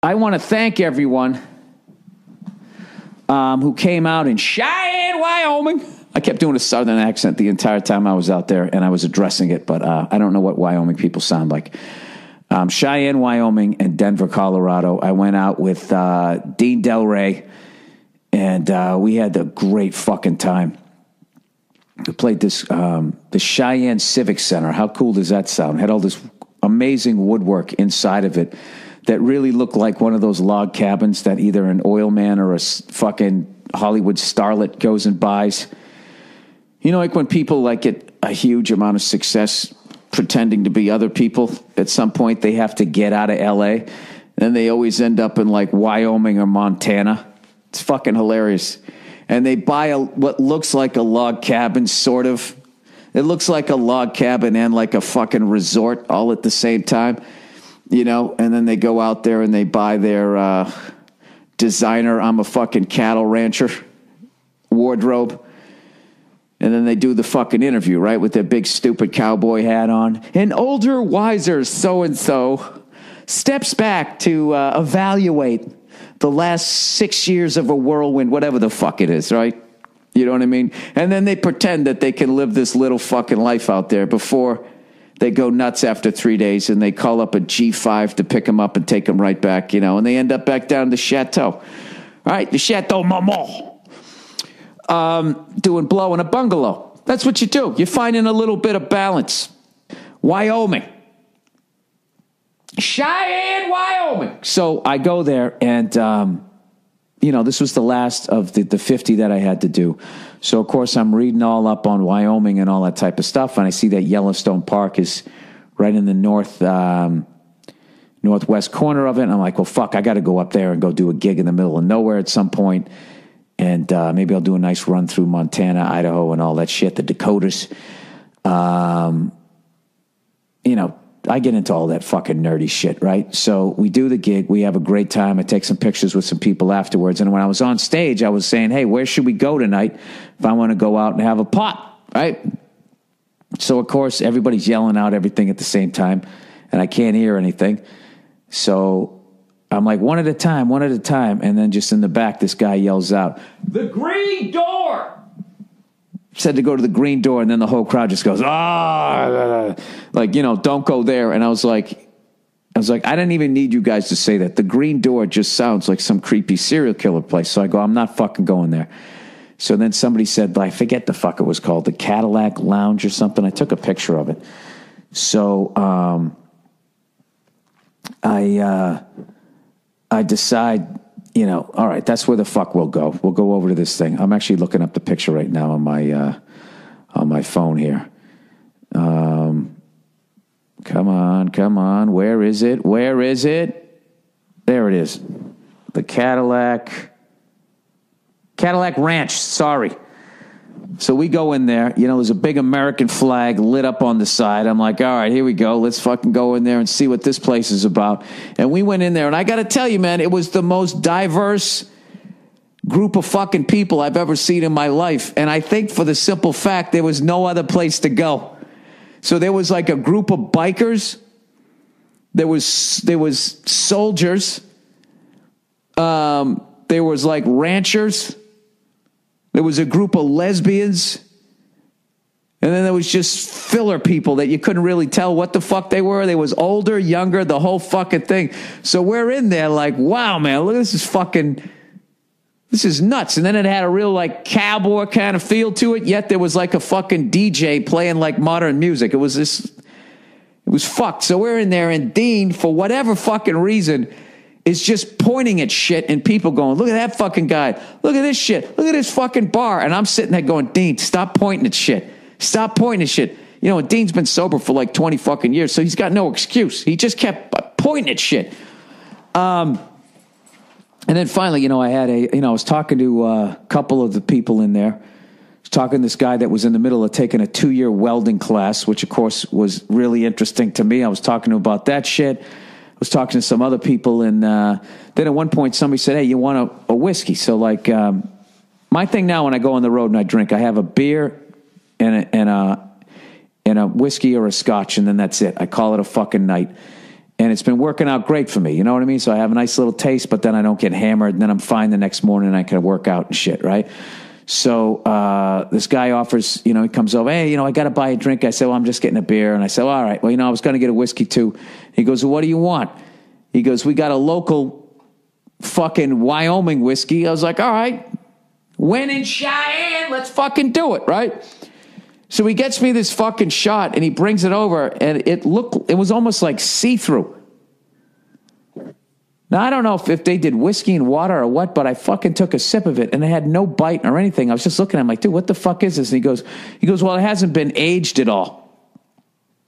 I want to thank everyone who came out in Cheyenne, Wyoming. I kept doing a southern accent the entire time I was out there, and I was addressing it, but I don't know what Wyoming people sound like. Cheyenne, Wyoming, and Denver, Colorado. I went out with Dean Del Rey, and we had a great fucking time. We played this, the Cheyenne Civic Center. How cool does that sound? Had all this amazing woodwork inside of it that really looked like one of those log cabins that either an oil man or a fucking Hollywood starlet goes and buys. You know, like when people like get a huge amount of success pretending to be other people, at some point they have to get out of LA, and they always end up in like Wyoming or Montana. It's fucking hilarious. And they buy what looks like a log cabin, sort of. It looks like a log cabin and like a fucking resort all at the same time, you know, and then they go out there and they buy their designer, I'm a fucking cattle rancher wardrobe. And then they do the fucking interview, right, with their big stupid cowboy hat on. An older, wiser so-and-so steps back to evaluate the last 6 years of a whirlwind, whatever the fuck it is, right? You know what I mean? And then they pretend that they can live this little fucking life out there before they go nuts after 3 days, and they call up a G5 to pick them up and take them right back, you know, and they end up back down to the Chateau. All right, the Chateau Marmont. Blowing a bungalow. That's what you do. You're finding a little bit of balance. Wyoming. Cheyenne, Wyoming. So I go there, and, you know, this was the last of the 50 that I had to do. So, of course, I'm reading all up on Wyoming and all that type of stuff, and I see that Yellowstone Park is right in the northwest corner of it, and I'm like, well, fuck, I got to go up there and go do a gig in the middle of nowhere at some point. And maybe I'll do a nice run through Montana, Idaho, and all that shit, the Dakotas. You know, I get into all that fucking nerdy shit, right? So we do the gig. We have a great time. I take some pictures with some people afterwards. And when I was on stage, I was saying, hey, where should we go tonight if I want to go out and have a pot, right? So, of course, everybody's yelling out everything at the same time, and I can't hear anything. So I'm like, one at a time. And then just in the back, this guy yells out, the green door! Said to go to the green door, and then the whole crowd just goes, like, you know, don't go there. And I was like, I didn't even need you guys to say that. The green door just sounds like some creepy serial killer place. So I go, I'm not fucking going there. So then somebody said, but I forget the fuck it was called, the Cadillac Lounge or something. I took a picture of it. So I decide, you know, all right, that's where the fuck we'll go. We'll go over to this thing. I'm actually looking up the picture right now on my phone here. Come on. Where is it? There it is. The Cadillac Ranch. Sorry. So we go in there, you know, there's a big American flag lit up on the side. I'm like, all right, here we go. Let's fucking go in there and see what this place is about. And we went in there, and I got to tell you, man, it was the most diverse group of fucking people I've ever seen in my life. And I think for the simple fact there was no other place to go. So there was like a group of bikers. There was soldiers. There was like ranchers. There was a group of lesbians, and then there was just filler people that you couldn't really tell what the fuck they were. They was older, younger, the whole fucking thing. So we're in there like, wow, man, look, this is nuts. And then it had a real like cowboy kind of feel to it, yet there was like a fucking DJ playing like modern music. It was fucked. So we're in there, and Dean, for whatever fucking reason, is just pointing at shit, and people going, look at that fucking guy. Look at this shit. Look at this fucking bar. And I'm sitting there going, Dean, stop pointing at shit. Stop pointing at shit. You know, and Dean's been sober for like 20 fucking years, so he's got no excuse. He just kept pointing at shit. And then finally, you know, I was talking to a couple of the people in there. I was talking to this guy that was in the middle of taking a 2-year welding class, which of course was really interesting to me. I was talking to him about that shit. I was talking to some other people, and then at one point somebody said, hey, you want a whiskey? So like my thing now when I go on the road and I drink, I have a beer and a whiskey or a scotch, and then that's it. I call it a fucking night. And it's been working out great for me. You know what I mean? So I have a nice little taste, but then I don't get hammered. And then I'm fine the next morning and I can work out and shit, right? So this guy offers, he comes over, hey, I got to buy a drink. I said, well, I'm just getting a beer. And I said, well, all right. Well, I was going to get a whiskey too. He goes, well, what do you want? He goes, we got a local fucking Wyoming whiskey. I was like, all right, when in Cheyenne, let's fucking do it, right? So he gets me this fucking shot and he brings it over and it was almost like see-through. Now, I don't know if they did whiskey and water or what, but I fucking took a sip of it and it had no bite or anything. I was just looking at him like, dude, what the fuck is this? And he goes, well, it hasn't been aged at all.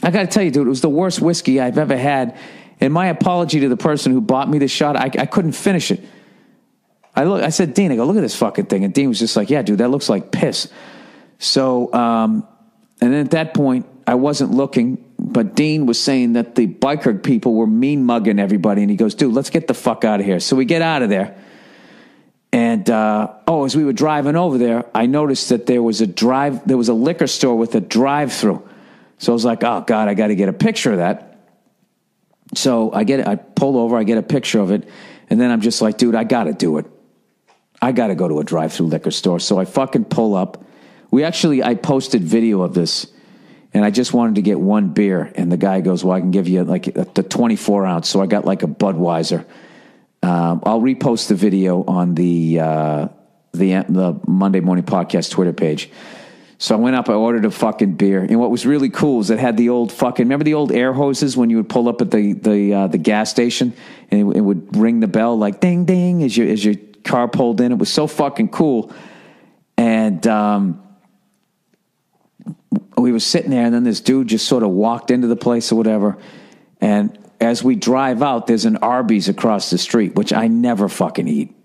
I got to tell you, dude, it was the worst whiskey I've ever had. And my apology to the person who bought me the shot, I couldn't finish it. I said, Dean, I go, look at this fucking thing. And Dean was just like, yeah, dude, that looks like piss. So, and then at that point, I wasn't looking, but Dean was saying that the biker people were mean mugging everybody. And he goes, dude, let's get the fuck out of here. So we get out of there. And, as we were driving over there, I noticed that there was a liquor store with a drive-through. So I was like, oh God, I got to get a picture of that. So I pull over, I get a picture of it. And then I'm just like, dude, I got to do it. I got to go to a drive-through liquor store. So I fucking pull up. I posted video of this, and I just wanted to get one beer. And the guy goes, well, I can give you like the 24 ounce. So I got like a Budweiser. I'll repost the video on the Monday Morning Podcast Twitter page. So I went up, I ordered a fucking beer. And what was really cool is it had the old remember the old air hoses when you would pull up at the gas station and it would ring the bell like ding, ding as your car pulled in. It was so fucking cool. And, we were sitting there, and then this dude just sort of walked into the place or whatever. And as we drive out, there's an Arby's across the street, which I never fucking eat.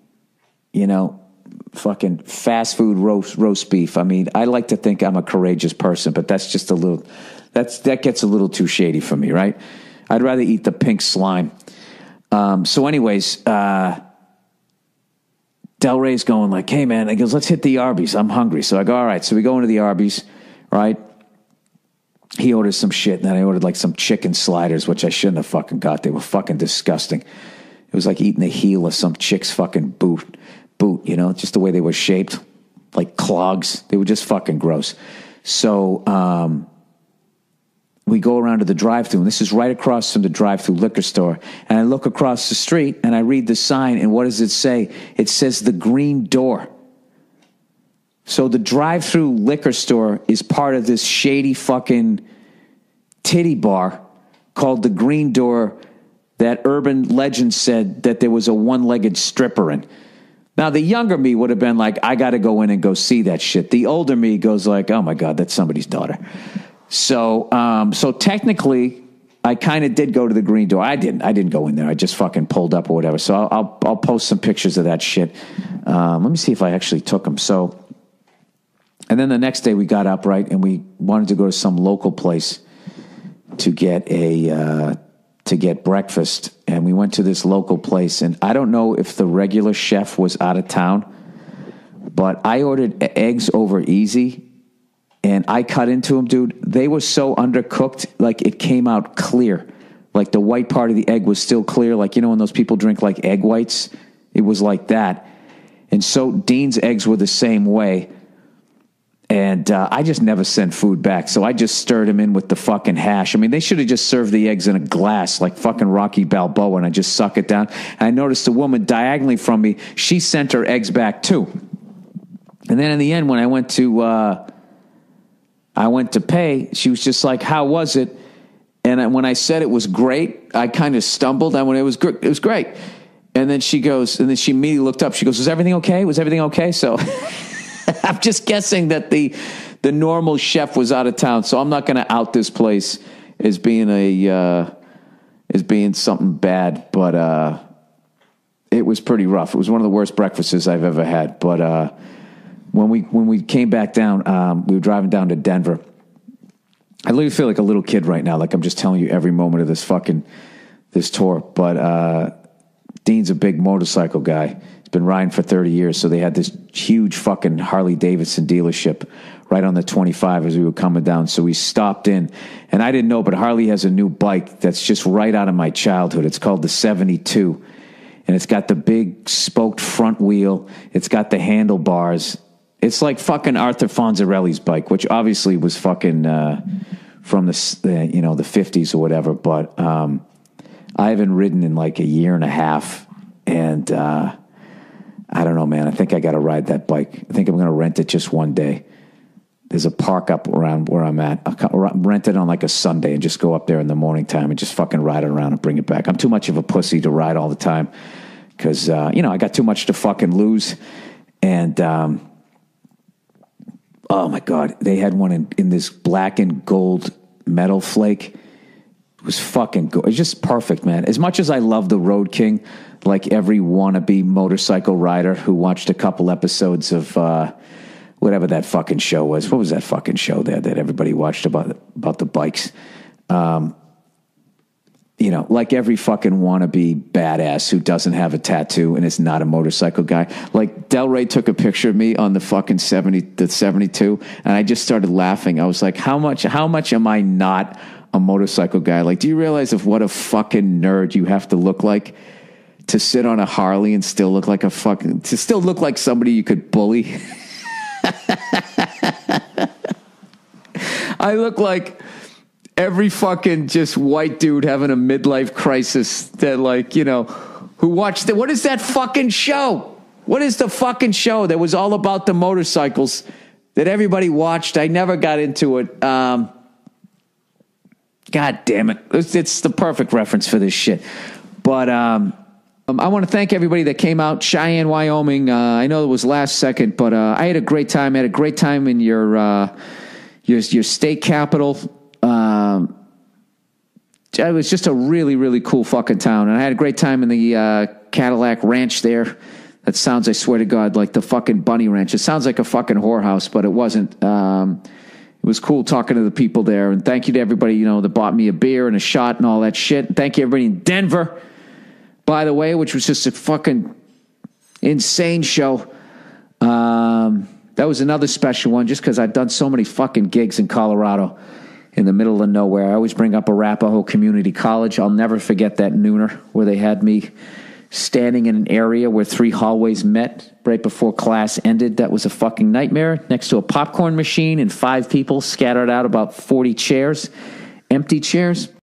Fucking fast food roast beef. I mean, I like to think I'm a courageous person, but that's just that gets a little too shady for me, right? I'd rather eat the pink slime. So anyways, Del Rey's going like, hey man, he goes, let's hit the Arby's. I'm hungry. So I go, all right. So we go into the Arby's, right? He orders some shit, and then I ordered like some chicken sliders, which I shouldn't have fucking got. They were fucking disgusting. It was like eating the heel of some chick's fucking boot, just the way they were shaped, like clogs. They were just fucking gross. So we go around to the drive-thru, and this is right across from the drive-thru liquor store. And I look across the street, and I read the sign, and what does it say? It says the Green Door. So the drive-thru liquor store is part of this shady fucking titty bar called the Green Door that urban legend said that there was a one-legged stripper in. Now, the younger me would have been like, I got to go in and go see that shit. The older me goes like, oh my God, that's somebody's daughter. So technically, I kind of did go to the Green Door. I didn't go in there. I just fucking pulled up or whatever. So I'll post some pictures of that shit. Let me see if I actually took them. So, and then the next day we got up, right, and we wanted to go to some local place to get breakfast, and we went to this local place, and I don't know if the regular chef was out of town, but I ordered eggs over easy, and I cut into them, dude. They were so undercooked, like it came out clear. Like the white part of the egg was still clear, like, when those people drink like egg whites, it was like that. And so Dean's eggs were the same way. And I just never sent food back, so I just stirred them in with the fucking hash. I mean, they should have just served the eggs in a glass like fucking Rocky Balboa, and I just suck it down. And I noticed a woman diagonally from me, she sent her eggs back too. And then in the end, when I went to pay, she was just like, how was it? And when I said it was great, I kind of stumbled. It was great. And then she goes, and then she immediately looked up. She goes, was everything okay? Was everything okay? So... I'm just guessing that the normal chef was out of town, so I'm not going to out this place as being something bad. But it was pretty rough. It was one of the worst breakfasts I've ever had. But when we came back down, we were driving down to Denver. I literally feel like a little kid right now. Like I'm just telling you every moment of this tour. But Dean's a big motorcycle guy. He's been riding for 30 years. So they had this huge fucking Harley Davidson dealership right on the 25 as we were coming down. So we stopped in, and I didn't know, but Harley has a new bike that's just right out of my childhood. It's called the 72, and it's got the big spoked front wheel. It's got the handlebars. It's like fucking Arthur Fonzarelli's bike, which obviously was fucking from the 50s or whatever. But I haven't ridden in like a year and a half, and I don't know, man. I think I got to ride that bike. I think I'm going to rent it just one day. There's a park up around where I'm at. I'll rent it on like a Sunday and just go up there in the morning time and just fucking ride it around and bring it back. I'm too much of a pussy to ride all the time because, I got too much to fucking lose. And, oh my God, they had one in this black and gold metal flake. It was fucking good. It's just perfect, man. As much as I love the Road King, like every wannabe motorcycle rider who watched a couple episodes of, whatever that fucking show was. What was that fucking show there that everybody watched about the bikes? Like every fucking wannabe badass who doesn't have a tattoo and is not a motorcycle guy. Like Del Rey took a picture of me on the fucking 72, and I just started laughing. I was like, how much am I not a motorcycle guy? Like, do you realize of what a fucking nerd you have to look like to sit on a Harley and still look like somebody you could bully? I look like every fucking just white dude having a midlife crisis that who watched it. What is that fucking show? What is the fucking show that was all about the motorcycles that everybody watched? I never got into it. God damn it. It's the perfect reference for this shit. But, I want to thank everybody that came out. Cheyenne, Wyoming. I know it was last second, but I had a great time. I had a great time in your state capital. It was just a really, really cool fucking town. And I had a great time in the Cadillac Ranch there. That sounds, I swear to God, like the fucking Bunny Ranch. It sounds like a fucking whorehouse, but it wasn't. It was cool talking to the people there. And thank you to everybody, that bought me a beer and a shot and all that shit. And thank you everybody in Denver, by the way, which was just a fucking insane show. That was another special one just because I've done so many fucking gigs in Colorado in the middle of nowhere. I always bring up Arapahoe Community College. I'll never forget that nooner where they had me standing in an area where 3 hallways met right before class ended. That was a fucking nightmare. Next to a popcorn machine and 5 people scattered out about 40 chairs, empty chairs.